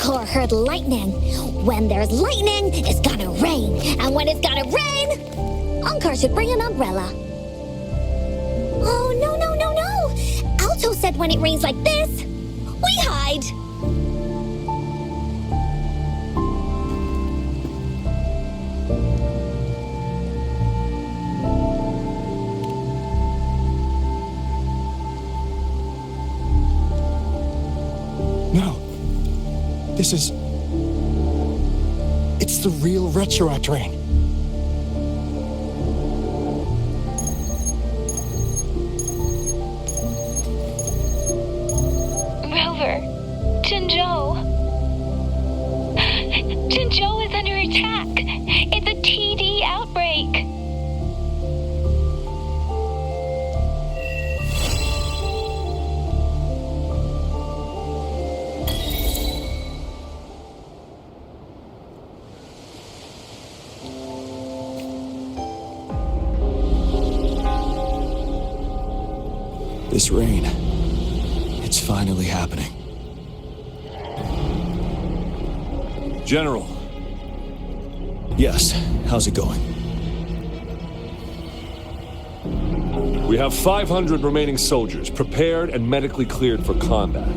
Kondor heard lightning. When there's lightning, it's gonna rain. And when it's gonna rain, Kondor should bring an umbrella. Oh, no, no, no, no! Alto said when it rains like this, we hide! No. This is... It's the real Retroact rain. Rover, Jinzhou. Jinzhou is under attack. It's a TD outbreak. This rain, it's finally happening. General. Yes, how's it going? We have 500 remaining soldiers prepared and medically cleared for combat.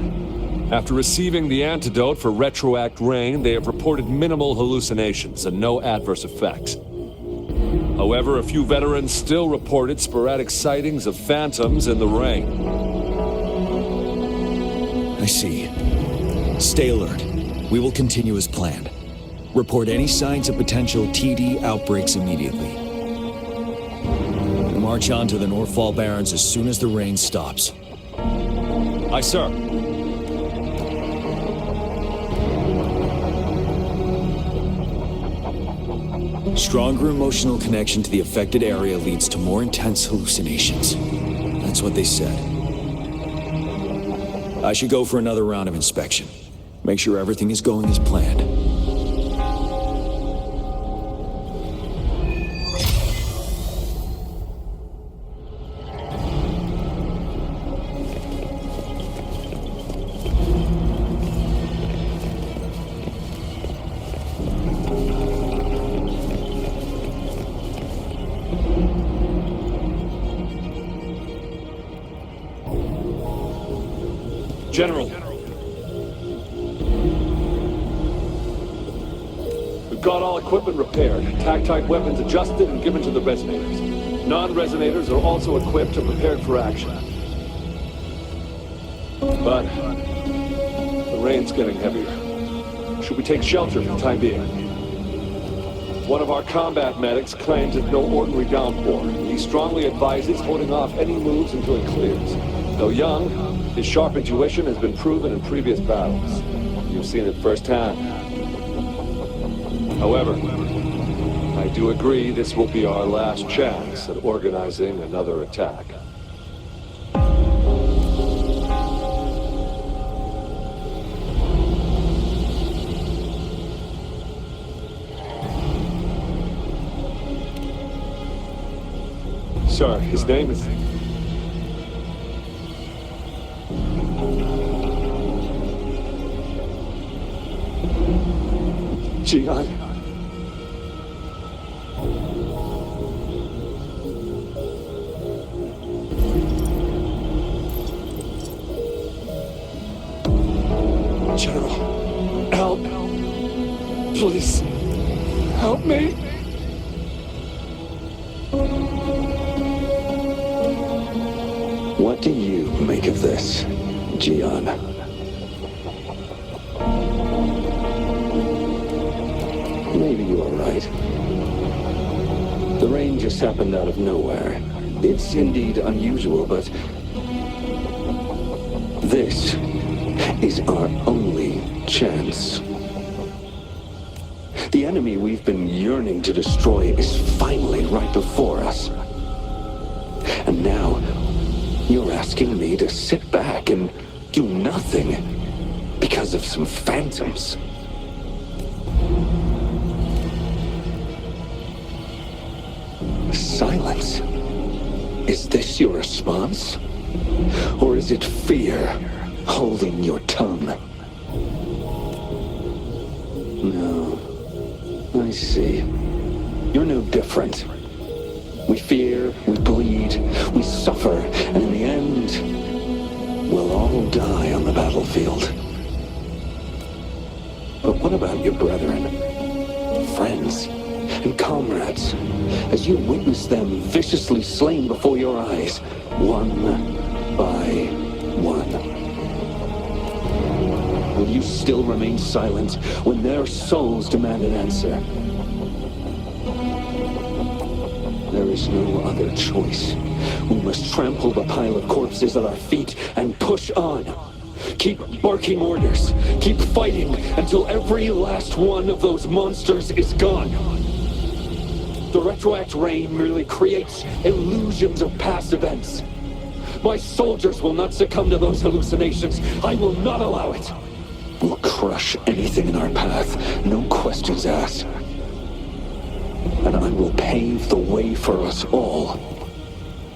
After receiving the antidote for Retroact rain, they have reported minimal hallucinations and no adverse effects. However, a few veterans still reported sporadic sightings of phantoms in the rain. I see. Stay alert. We will continue as planned. Report any signs of potential TD outbreaks immediately. We'll march on to the Northfall Barrens as soon as the rain stops. Aye, sir. Stronger emotional connection to the affected area leads to more intense hallucinations. That's what they said. I should go for another round of inspection. Make sure everything is going as planned. General. We've got all equipment repaired, attack-type weapons adjusted and given to the resonators. Non-resonators are also equipped and prepared for action. But the rain's getting heavier. Should we take shelter for the time being? One of our combat medics claims it's no ordinary downpour. He strongly advises holding off any moves until it clears. Though young, his sharp intuition has been proven in previous battles. You've seen it firsthand. However, I do agree this will be our last chance at organizing another attack. Sir, his name is... Jian. Please, help me. What do you make of this, Gian? Maybe you are right. The rain just happened out of nowhere. It's indeed unusual, but this is our only chance. The enemy we've been yearning to destroy is finally right before us. And now, you're asking me to sit back and do nothing because of some phantoms. Silence. Is this your response? Or is it fear holding your tongue? No. I see. You're no different. We fear, we bleed, we suffer, and in the end, we'll all die on the battlefield. But what about your brethren, friends, and comrades, as you witness them viciously slain before your eyes, one by one? Will you still remain silent when their souls demand an answer? There is no other choice. We must trample the pile of corpses at our feet and push on. Keep barking orders. Keep fighting until every last one of those monsters is gone. The retroact rain merely creates illusions of past events. My soldiers will not succumb to those hallucinations. I will not allow it. We'll crush anything in our path, no questions asked. And I will pave the way for us all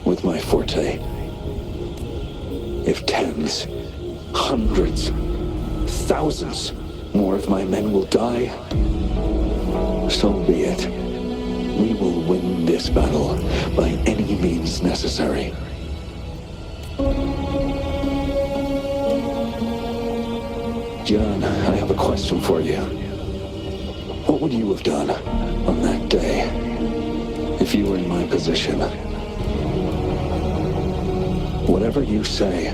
with my forte. If tens, hundreds, thousands more of my men will die, so be it. We will win this battle by any means necessary. John, I have a question for you. What would you have done on that day if you were in my position? Whatever you say,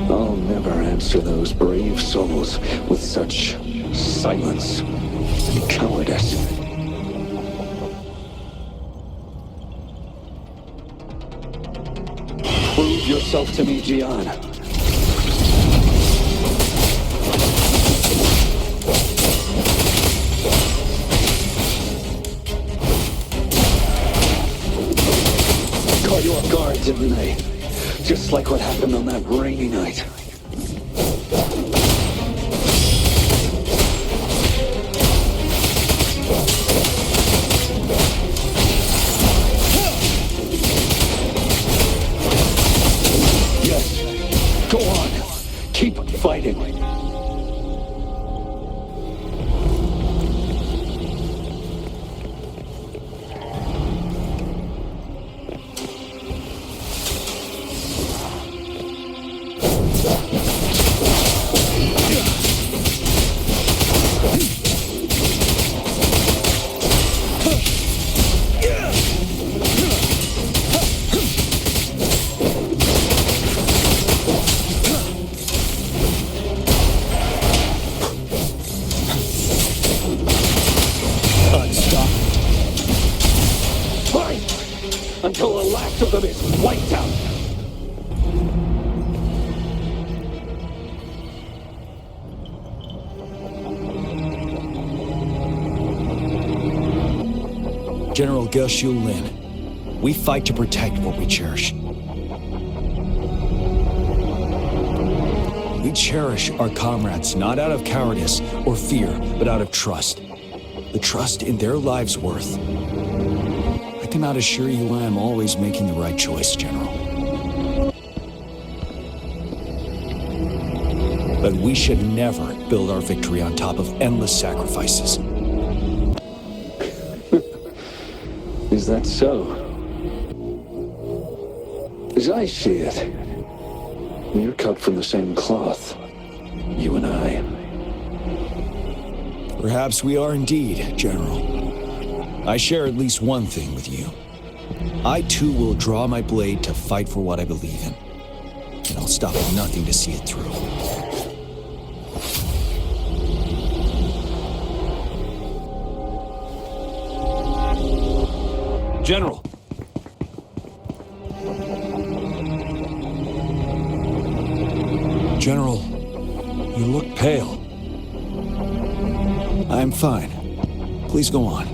I'll never answer those brave souls with such silence and cowardice. Prove yourself to me, Gian. Caught you off guard, didn't they? Just like what happened on that rainy night. Yes. Go on. Keep fighting. Until the last of them is wiped out. General Ge Lin, we fight to protect what we cherish. We cherish our comrades not out of cowardice or fear, but out of trust. The trust in their lives' worth. I cannot assure you I am always making the right choice, General. But we should never build our victory on top of endless sacrifices. Is that so? As I see it, we're cut from the same cloth, you and I. Perhaps we are indeed, General. I share at least one thing with you. I too will draw my blade to fight for what I believe in. And I'll stop at nothing to see it through. General! General, you look pale. I'm fine. Please go on.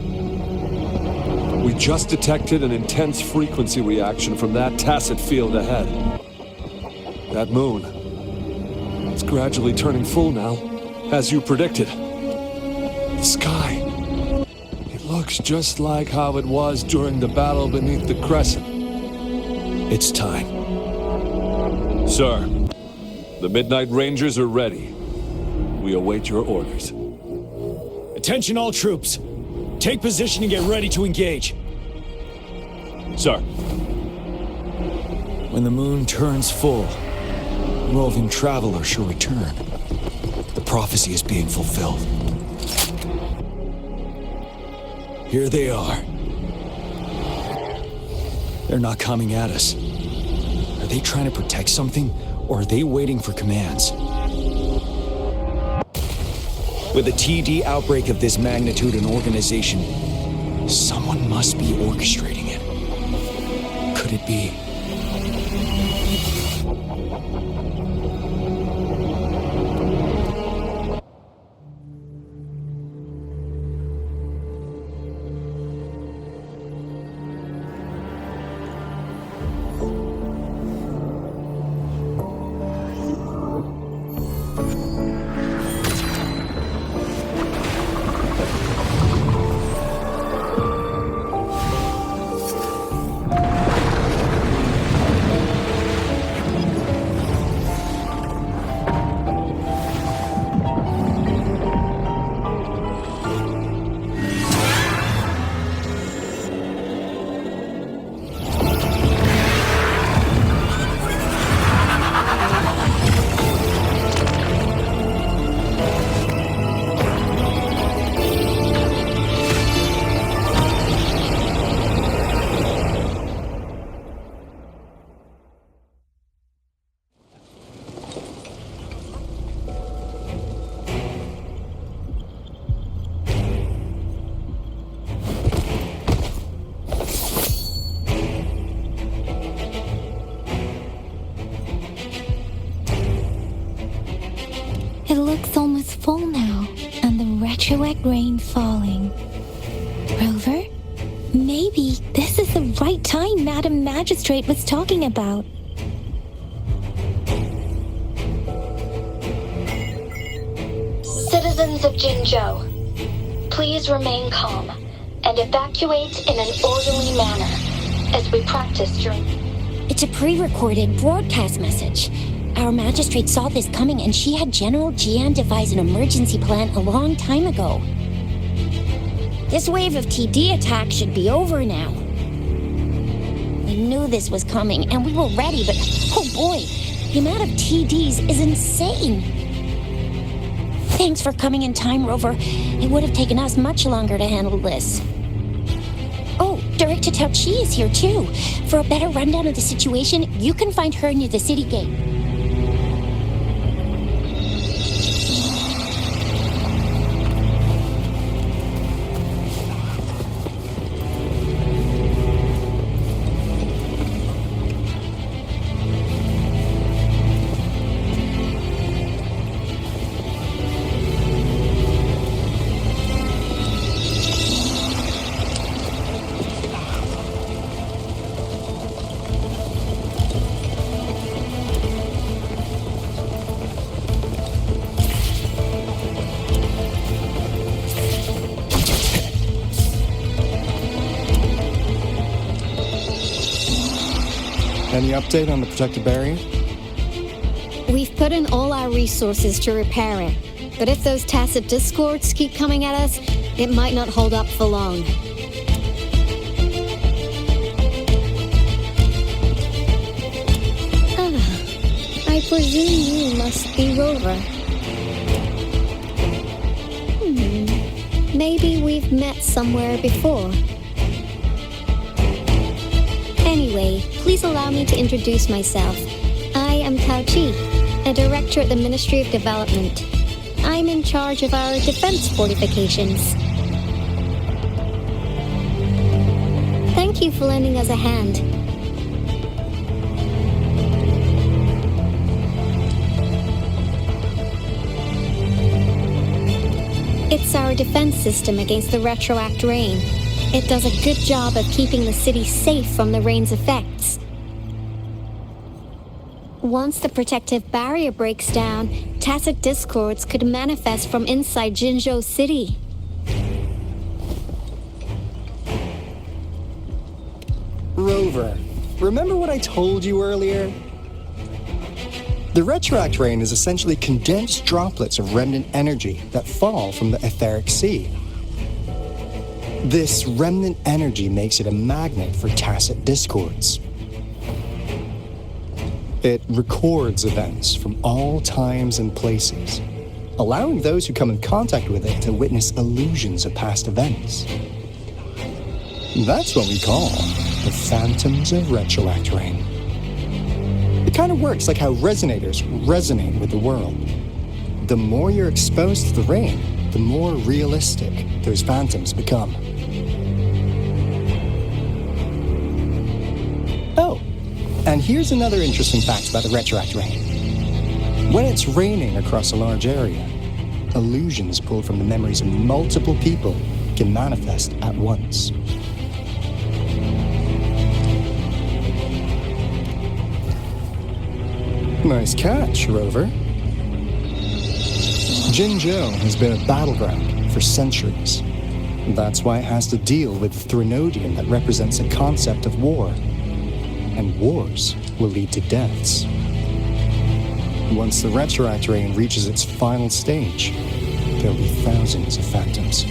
We just detected an intense frequency reaction from that tacit field ahead. That moon. It's gradually turning full now, as you predicted. The sky. It looks just like how it was during the battle beneath the crescent. It's time. Sir, the Midnight Rangers are ready. We await your orders. Attention all troops. Take position and get ready to engage. Sir. When the moon turns full, roving travelers shall return. The prophecy is being fulfilled. Here they are. They're not coming at us. Are they trying to protect something, or are they waiting for commands? With a TD outbreak of this magnitude and organization, someone must be orchestrating it. Could it be? It looks almost full now, and the retroact rain falling. Rover? Maybe this is the right time Madam Magistrate was talking about. Citizens of Jinzhou, please remain calm and evacuate in an orderly manner as we practice during... It's a pre-recorded broadcast message. Our magistrate saw this coming and she had General Jian devise an emergency plan a long time ago. This wave of TD attacks should be over now. We knew this was coming and we were ready, but oh boy, the amount of TDs is insane. Thanks for coming in time, Rover. It would have taken us much longer to handle this. Oh, Director Txue is here too. For a better rundown of the situation, you can find her near the city gate. Any update on the protective barrier? We've put in all our resources to repair it. But if those tacit discords keep coming at us, it might not hold up for long. I presume you must be Rover. Maybe we've met somewhere before. Anyway, please allow me to introduce myself. I am Txue, a director at the Ministry of Development. I'm in charge of our defense fortifications. Thank you for lending us a hand. It's our defense system against the retroact rain. It does a good job of keeping the city safe from the rain's effects. Once the protective barrier breaks down, tacit discords could manifest from inside Jinzhou City. Rover, remember what I told you earlier? The retroact rain is essentially condensed droplets of remnant energy that fall from the etheric sea. This remnant energy makes it a magnet for tacit discords. It records events from all times and places, allowing those who come in contact with it to witness illusions of past events. That's what we call the phantoms of retroact rain. It kind of works like how resonators resonate with the world. The more you're exposed to the rain, the more realistic those phantoms become. Oh, and here's another interesting fact about the retroact rain. When it's raining across a large area, illusions pulled from the memories of multiple people can manifest at once. Nice catch, Rover. Jinzhou has been a battleground for centuries. That's why it has to deal with the Threnodian that represents a concept of war. And wars will lead to deaths. Once the retroact rain reaches its final stage, there'll be thousands of phantoms.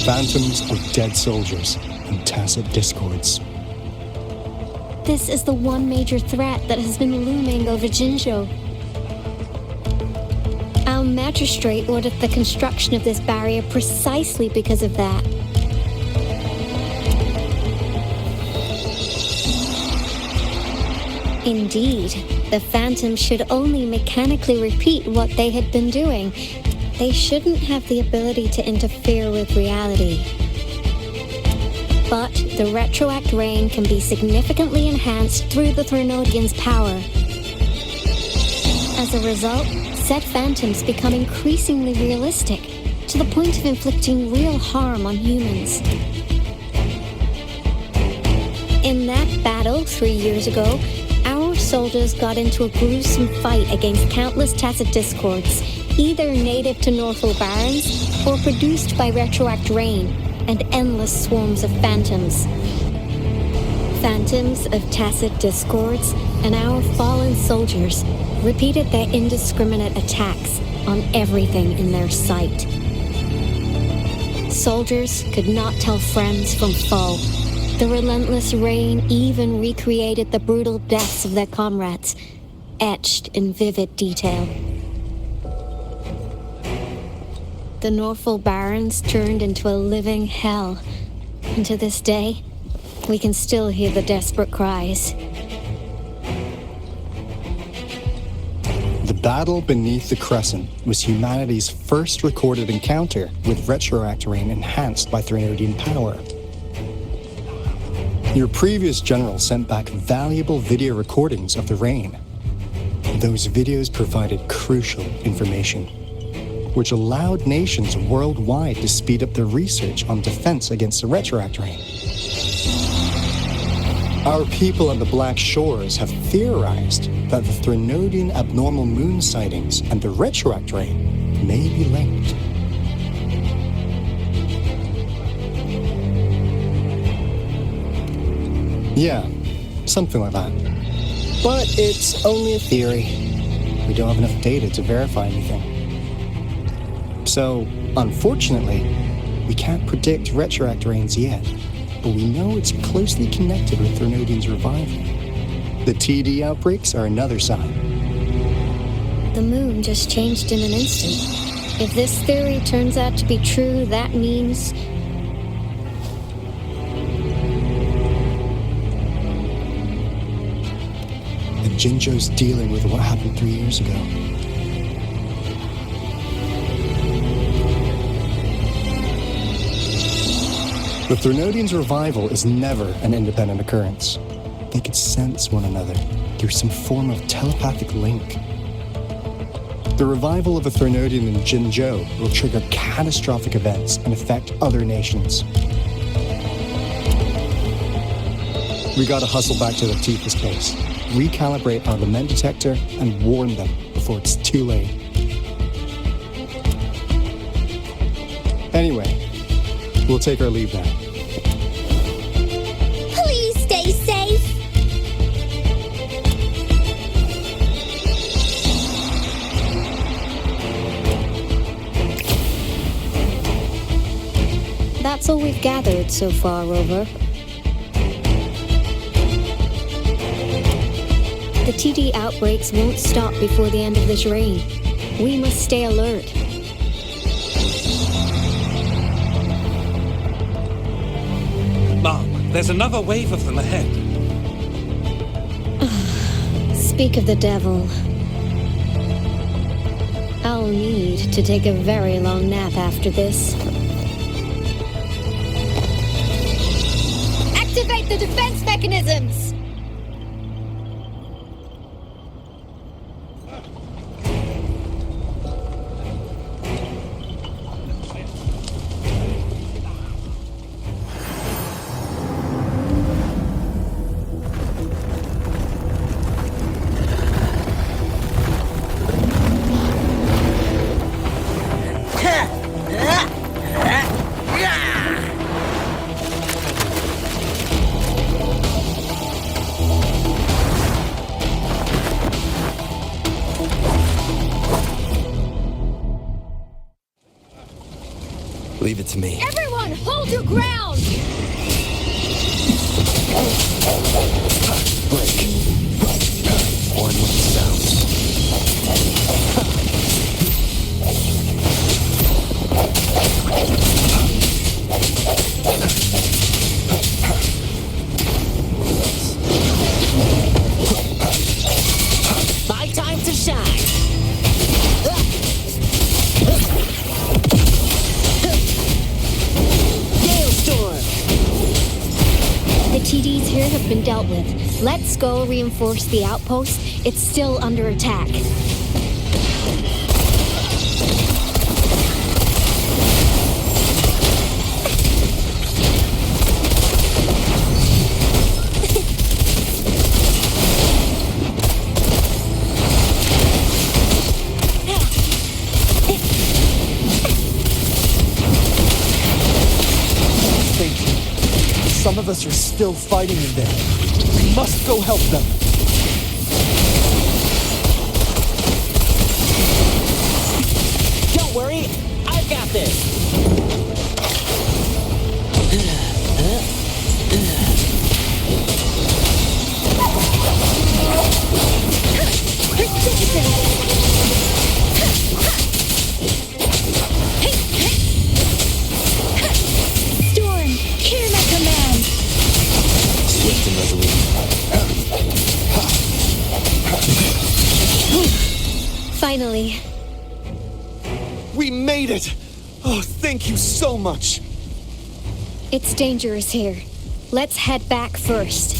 Phantoms of dead soldiers and tacit discords. This is the one major threat that has been looming over Jinzhou. Our magistrate ordered the construction of this barrier precisely because of that. Indeed, the phantoms should only mechanically repeat what they had been doing. They shouldn't have the ability to interfere with reality. But the retroact rain can be significantly enhanced through the Threnodian's power. As a result, said phantoms become increasingly realistic, to the point of inflicting real harm on humans. In that battle 3 years ago, our soldiers got into a gruesome fight against countless tacit discords, either native to Northwell Barrens or produced by retroact rain, and endless swarms of phantoms. Phantoms of tacit discords and our fallen soldiers repeated their indiscriminate attacks on everything in their sight. Soldiers could not tell friends from foe. The relentless rain even recreated the brutal deaths of their comrades, etched in vivid detail. The Northwell Barrens turned into a living hell, and to this day, we can still hear the desperate cries. The battle beneath the Crescent was humanity's first recorded encounter with retroact rain enhanced by Threnodian power. Your previous general sent back valuable video recordings of the rain. Those videos provided crucial information, which allowed nations worldwide to speed up their research on defense against the retroact rain. Our people on the Black Shores have theorized that the Threnodian abnormal moon sightings and the retroact rain may be linked. Yeah, something like that. But it's only a theory. We don't have enough data to verify anything. So, unfortunately, we can't predict retroact rains yet, but we know it's closely connected with Threnodian's revival. The TD outbreaks are another sign. The moon just changed in an instant. If this theory turns out to be true, that means... that Jinzhou's dealing with what happened 3 years ago. The Threnodians' revival is never an independent occurrence. They could sense one another through some form of telepathic link. The revival of a Threnodian in Jinzhou will trigger catastrophic events and affect other nations. We gotta hustle back to the Tifa's base, recalibrate our lament detector, and warn them before it's too late. Anyway, we'll take our leave now. Please stay safe. That's all we've gathered so far, Rover. The TD outbreaks won't stop before the end of this reign. We must stay alert. Mom, there's another wave of them ahead. Speak of the devil. I'll need to take a very long nap after this. Activate the defense mechanisms! Leave it to me. Everyone, hold your ground! Break. One with the sounds. My time to shine! The TDs here have been dealt with. Let's go reinforce the outpost. It's still under attack. Some of us are still fighting in there. We must go help them. Don't worry, I've got this. Storm, hear my command! Swift and resolute. Finally. We made it! Oh, thank you so much! It's dangerous here. Let's head back first.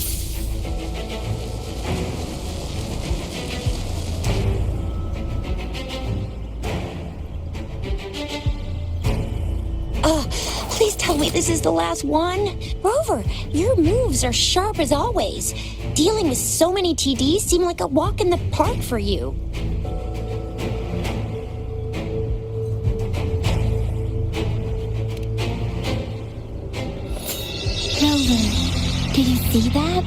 Please tell me this is the last one. Rover, your moves are sharp as always. Dealing with so many TDs seem like a walk in the park for you. Rover, did you see that?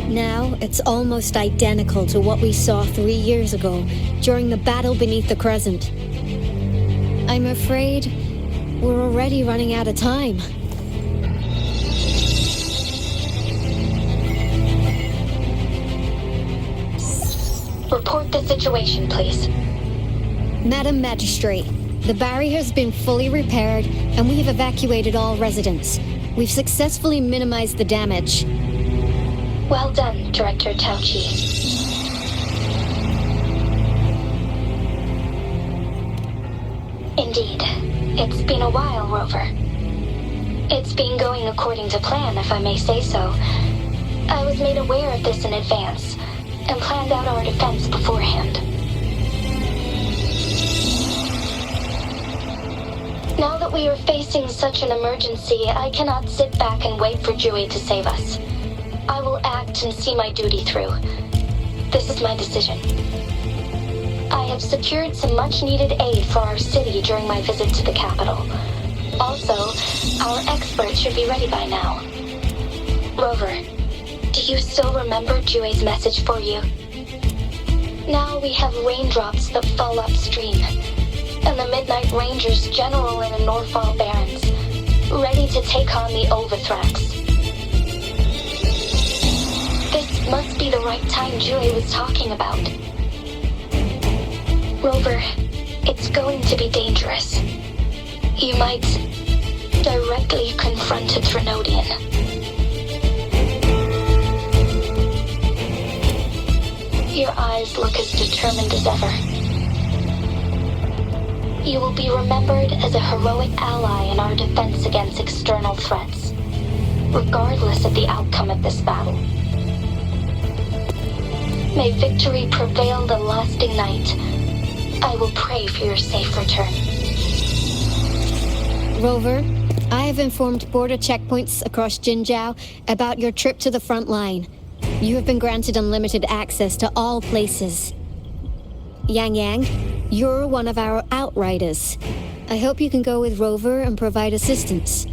Now, it's almost identical to what we saw 3 years ago, during the battle beneath the Crescent. I'm afraid we're already running out of time. Report the situation, please. Madam Magistrate, the barrier has been fully repaired, and we have evacuated all residents. We've successfully minimized the damage. Well done, Director Txue. Indeed. It's been a while, Rover. It's been going according to plan, if I may say so. I was made aware of this in advance, and planned out our defense beforehand. Now that we are facing such an emergency, I cannot sit back and wait for Txue to save us. I will act and see my duty through. This is my decision. I have secured some much-needed aid for our city during my visit to the capital. Also, our experts should be ready by now. Rover, do you still remember Txue's message for you? Now we have raindrops that fall upstream, and the Midnight Rangers general in the Norfall Barrens, ready to take on the Overthrax. This must be the right time Txue was talking about. Rover, it's going to be dangerous. You might directly confront a Trinodian. Your eyes look as determined as ever. You will be remembered as a heroic ally in our defense against external threats, regardless of the outcome of this battle. May victory prevail the lasting night. I will pray for your safe return. Rover, I have informed border checkpoints across Jinzhou about your trip to the front line. You have been granted unlimited access to all places. Yang Yang, you're one of our outriders. I hope you can go with Rover and provide assistance.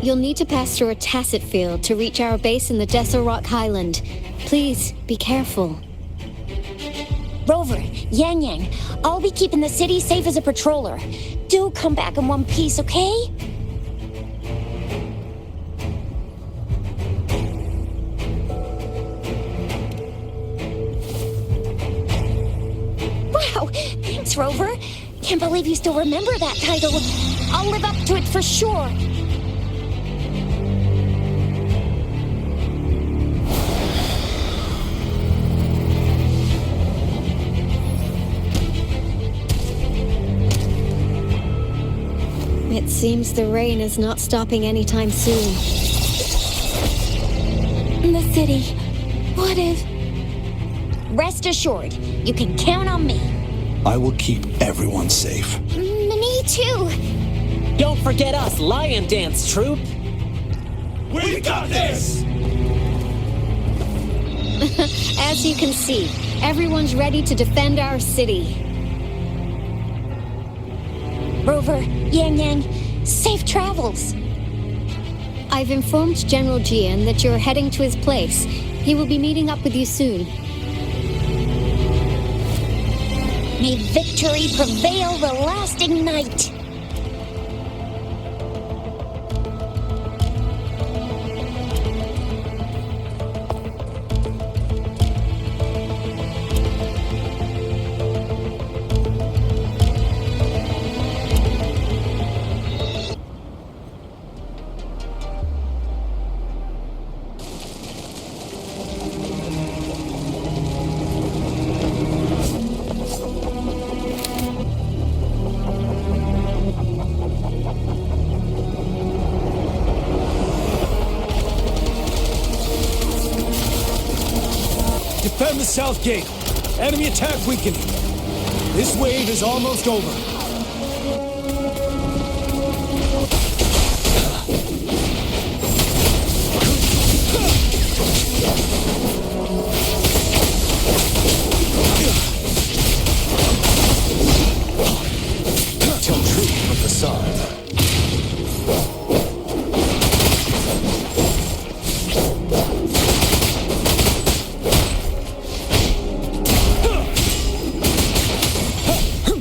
You'll need to pass through a tacit field to reach our base in the Desert Rock Highland. Please, be careful. Rover, Yang Yang, I'll be keeping the city safe as a patroller. Do come back in one piece, okay? Wow, thanks, Rover. Can't believe you still remember that title. I'll live up to it for sure. It seems the rain is not stopping anytime soon. The city. What if... Rest assured, you can count on me. I will keep everyone safe. Me too. Don't forget us, Lion Dance Troop! We got this! As you can see, everyone's ready to defend our city. Rover, Yang Yang, safe travels. I've informed General Jian that you're heading to his place. He will be meeting up with you soon. May victory prevail the lasting night. Defend the south gate. Enemy attack weakening. This wave is almost over. Tell Troop from the side.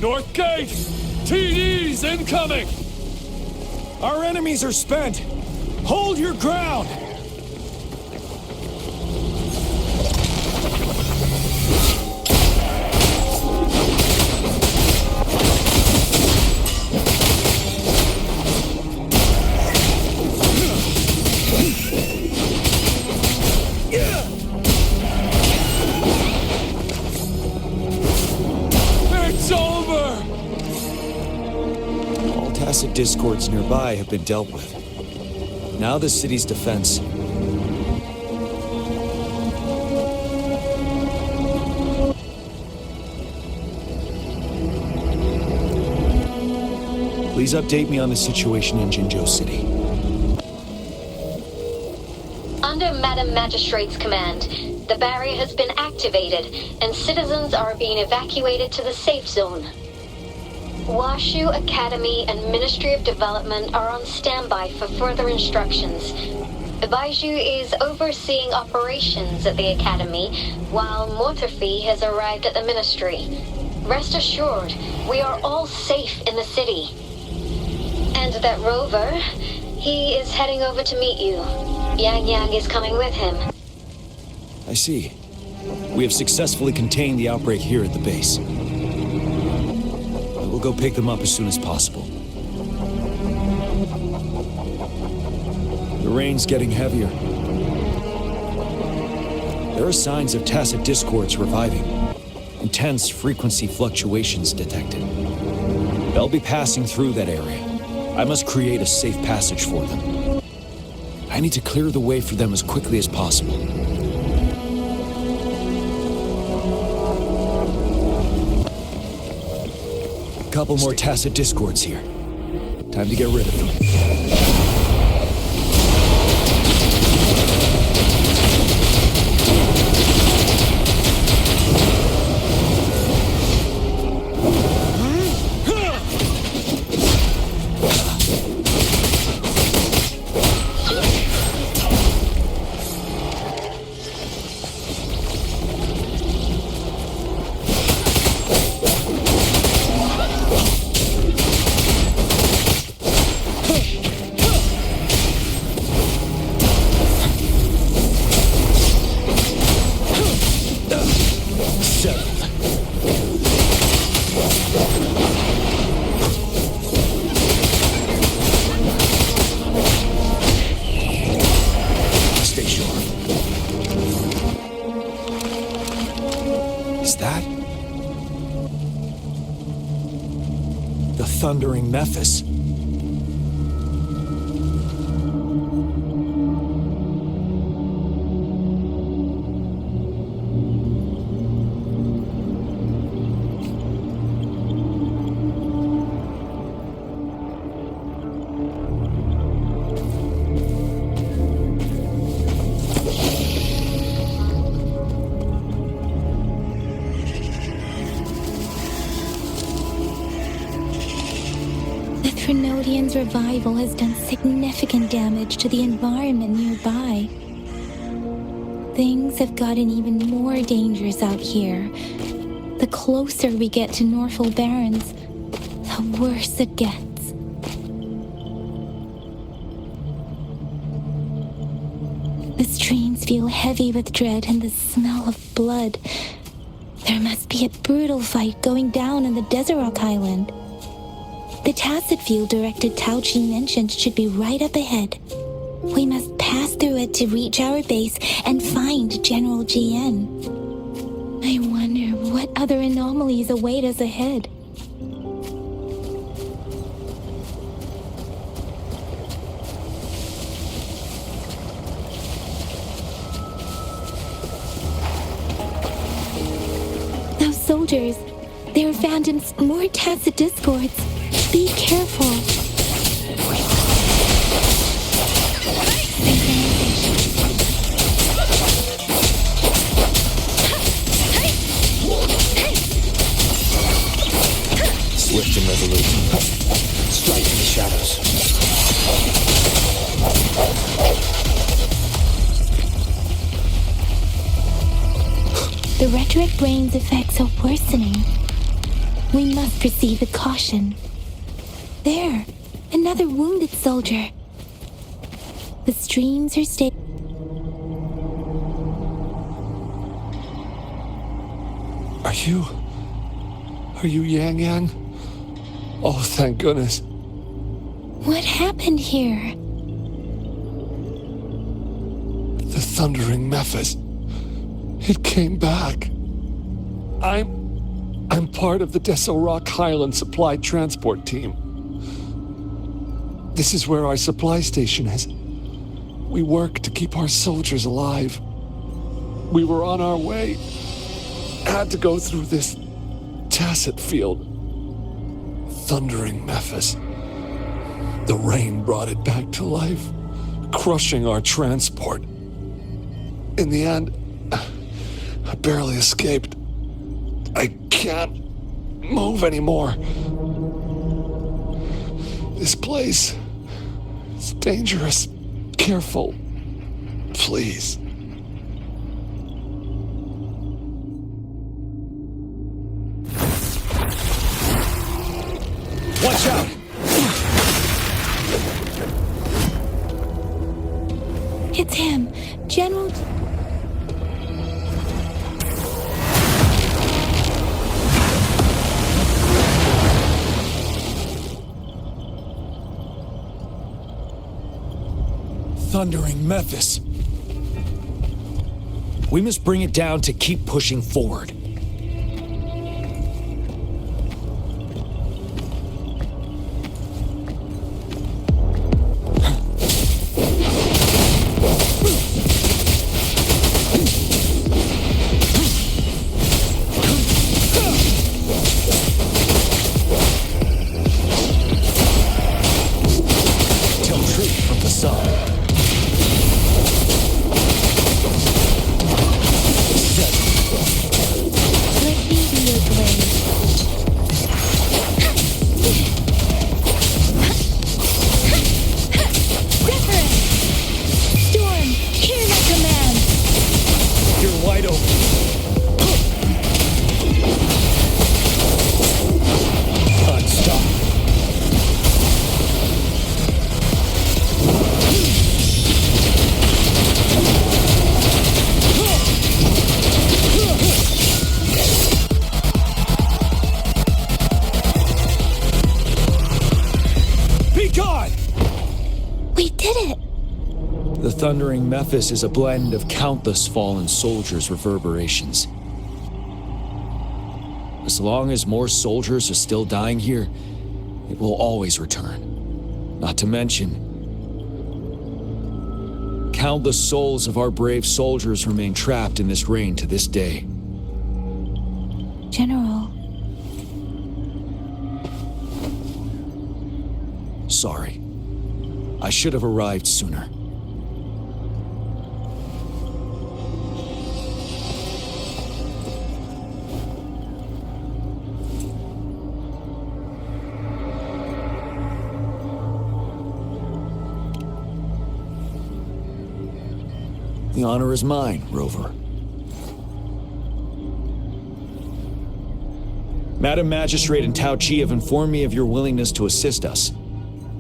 North Gate! TDs incoming! Our enemies are spent. Hold your ground. Tacet discords nearby have been dealt with. Now the city's defense... Please update me on the situation in Jinzhou City. Under Madam Magistrate's command, the barrier has been activated, and citizens are being evacuated to the safe zone. Washu Academy and Ministry of Development are on standby for further instructions. Baiju is overseeing operations at the Academy, while Mortarfi has arrived at the Ministry. Rest assured, we are all safe in the city. And that rover, he is heading over to meet you. Yang Yang is coming with him. I see. We have successfully contained the outbreak here at the base. We'll go pick them up as soon as possible. The rain's getting heavier. There are signs of tacit discords reviving. Intense frequency fluctuations detected. They'll be passing through that area. I must create a safe passage for them. I need to clear the way for them as quickly as possible. A couple more tacit discords here. Time to get rid of them. Thundering Mephis. Trinodian's revival has done significant damage to the environment nearby. Things have gotten even more dangerous out here. The closer we get to Norfolk Barrens, the worse it gets. The streams feel heavy with dread and the smell of blood. There must be a brutal fight going down in the Desert Island. The tacit field directed Txue mentioned should be right up ahead. We must pass through it to reach our base and find General GN. I wonder what other anomalies await us ahead. Those soldiers, they're phantoms, more tacit discords. Be careful. Swift and resolute. Strike in the shadows. The rhetoric brain's effects are worsening. We must proceed with caution. There, another wounded soldier. The streams are stable. Are you Yang Yang? Oh, thank goodness. What happened here? The Thundering Mephis. It came back. I'm part of the Desert Highland Supply Transport Team. This is where our supply station is. We work to keep our soldiers alive. We were on our way. Had to go through this tacet field. Thundering Memphis. The rain brought it back to life, crushing our transport. In the end, I barely escaped. I can't move anymore. This place is dangerous. Careful. Please. Watch out! It's him, General... Thundering Memphis. We must bring it down to keep pushing forward. Thundering Memphis is a blend of countless fallen soldiers' reverberations. As long as more soldiers are still dying here, it will always return. Not to mention, countless souls of our brave soldiers remain trapped in this rain to this day. General. Sorry. I should have arrived sooner. The honor is mine, Rover. Madam Magistrate and Txue have informed me of your willingness to assist us.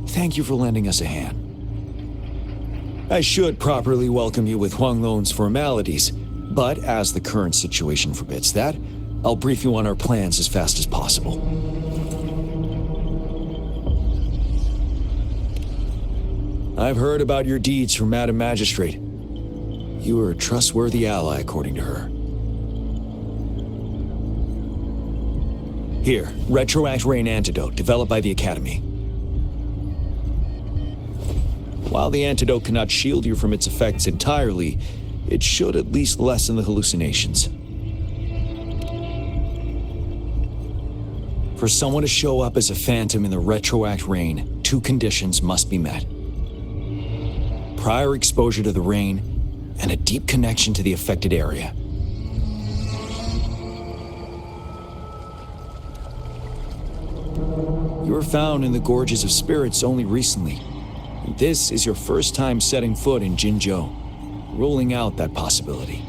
Thank you for lending us a hand. I should properly welcome you with Huang Lon's formalities, but as the current situation forbids that, I'll brief you on our plans as fast as possible. I've heard about your deeds from Madam Magistrate. You are a trustworthy ally, according to her. Here, Retroact Rain Antidote, developed by the Academy. While the antidote cannot shield you from its effects entirely, it should at least lessen the hallucinations. For someone to show up as a phantom in the Retroact Rain, 2 conditions must be met. Prior exposure to the rain, and a deep connection to the affected area. You were found in the Gorges of Spirits only recently. This is your first time setting foot in Jinzhou, ruling out that possibility.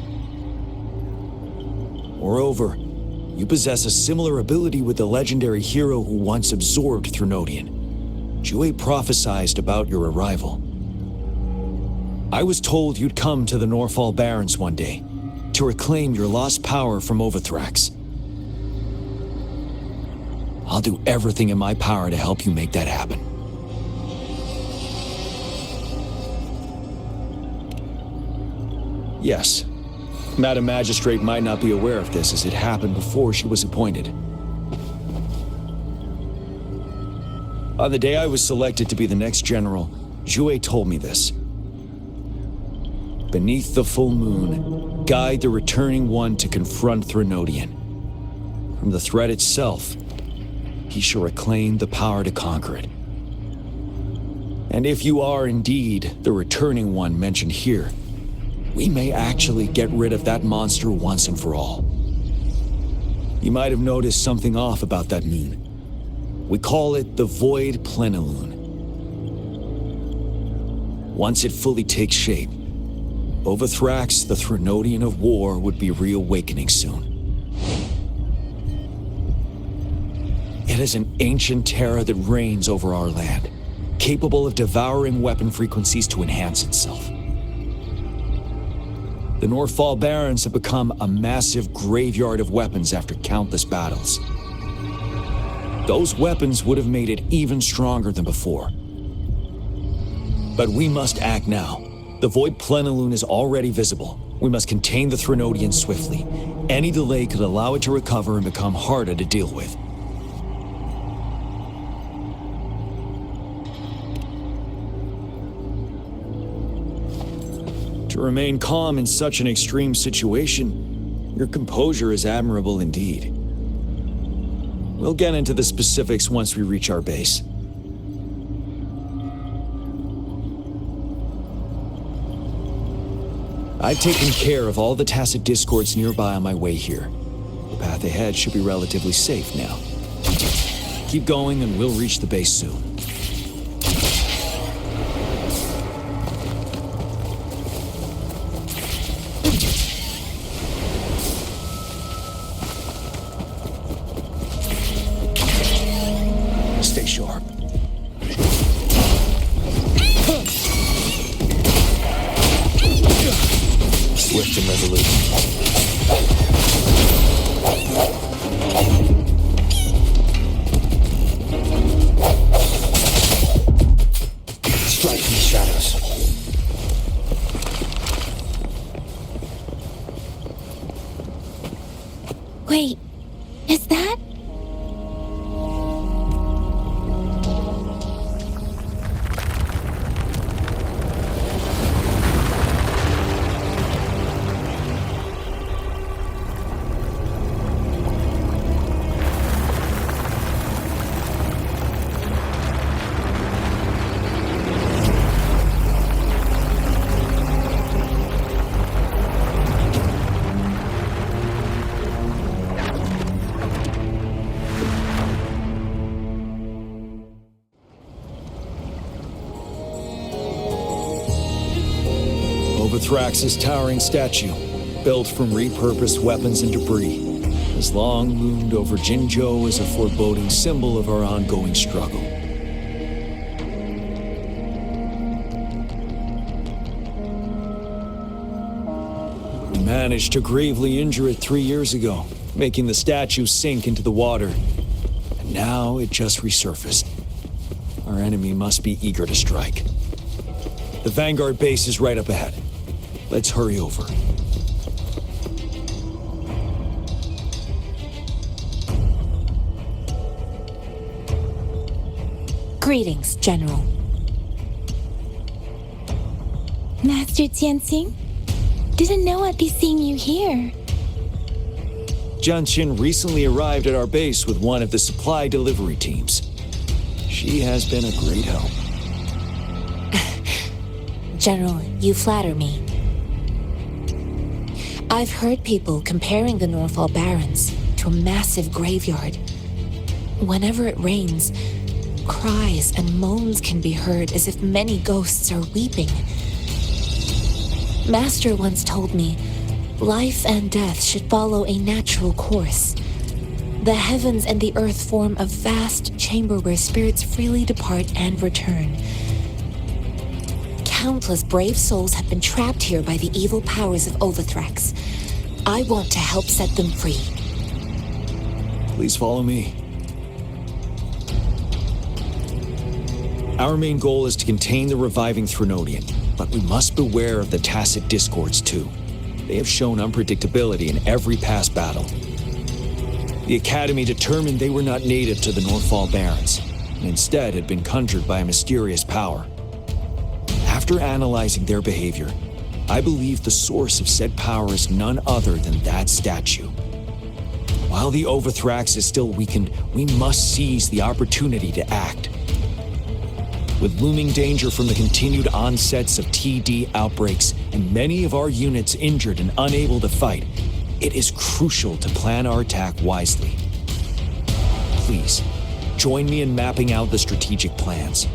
Moreover, you possess a similar ability with the legendary hero who once absorbed Threnodian. Txue prophesied about your arrival. I was told you'd come to the Norfall Barrens one day, to reclaim your lost power from Overthrax. I'll do everything in my power to help you make that happen. Yes, Madam Magistrate might not be aware of this as it happened before she was appointed. On the day I was selected to be the next general, Txue told me this. Beneath the full moon, guide the returning one to confront Threnodian. From the threat itself, he shall reclaim the power to conquer it. And if you are indeed the returning one mentioned here, we may actually get rid of that monster once and for all. You might have noticed something off about that moon. We call it the Void Plenilune. Once it fully takes shape, Overthrax, the Threnodian of War, would be reawakening soon. It is an ancient terror that reigns over our land, capable of devouring weapon frequencies to enhance itself. The Northfall Barrens have become a massive graveyard of weapons after countless battles. Those weapons would have made it even stronger than before. But we must act now. The Void Plenilune is already visible. We must contain the Threnodian swiftly. Any delay could allow it to recover and become harder to deal with. To remain calm in such an extreme situation, your composure is admirable indeed. We'll get into the specifics once we reach our base. I've taken care of all the tacit discords nearby on my way here. The path ahead should be relatively safe now. Keep going and we'll reach the base soon. Stay sharp. Swift and resolute. Strike from the shadows. Wait, is that? Overthrax's towering statue, built from repurposed weapons and debris, has long loomed over Jinzhou as a foreboding symbol of our ongoing struggle. We managed to gravely injure it 3 years ago, making the statue sink into the water. And now it just resurfaced. Our enemy must be eager to strike. The Vanguard base is right up ahead. Let's hurry over. Greetings, General. Master Tianxing? Didn't know I'd be seeing you here. Jianqin recently arrived at our base with one of the supply delivery teams. She has been a great help. General, you flatter me. I've heard people comparing the Northfall Barrens to a massive graveyard. Whenever it rains, cries and moans can be heard as if many ghosts are weeping. Master once told me, life and death should follow a natural course. The heavens and the earth form a vast chamber where spirits freely depart and return. Countless brave souls have been trapped here by the evil powers of Overthrax. I want to help set them free. Please follow me. Our main goal is to contain the reviving Threnodian, but we must beware of the tacit discords too. They have shown unpredictability in every past battle. The Academy determined they were not native to the Northfall Barrens, and instead had been conjured by a mysterious power. After analyzing their behavior, I believe the source of said power is none other than that statue. While the Overthrax is still weakened, we must seize the opportunity to act. With looming danger from the continued onsets of TD outbreaks and many of our units injured and unable to fight, it is crucial to plan our attack wisely. Please, join me in mapping out the strategic plans.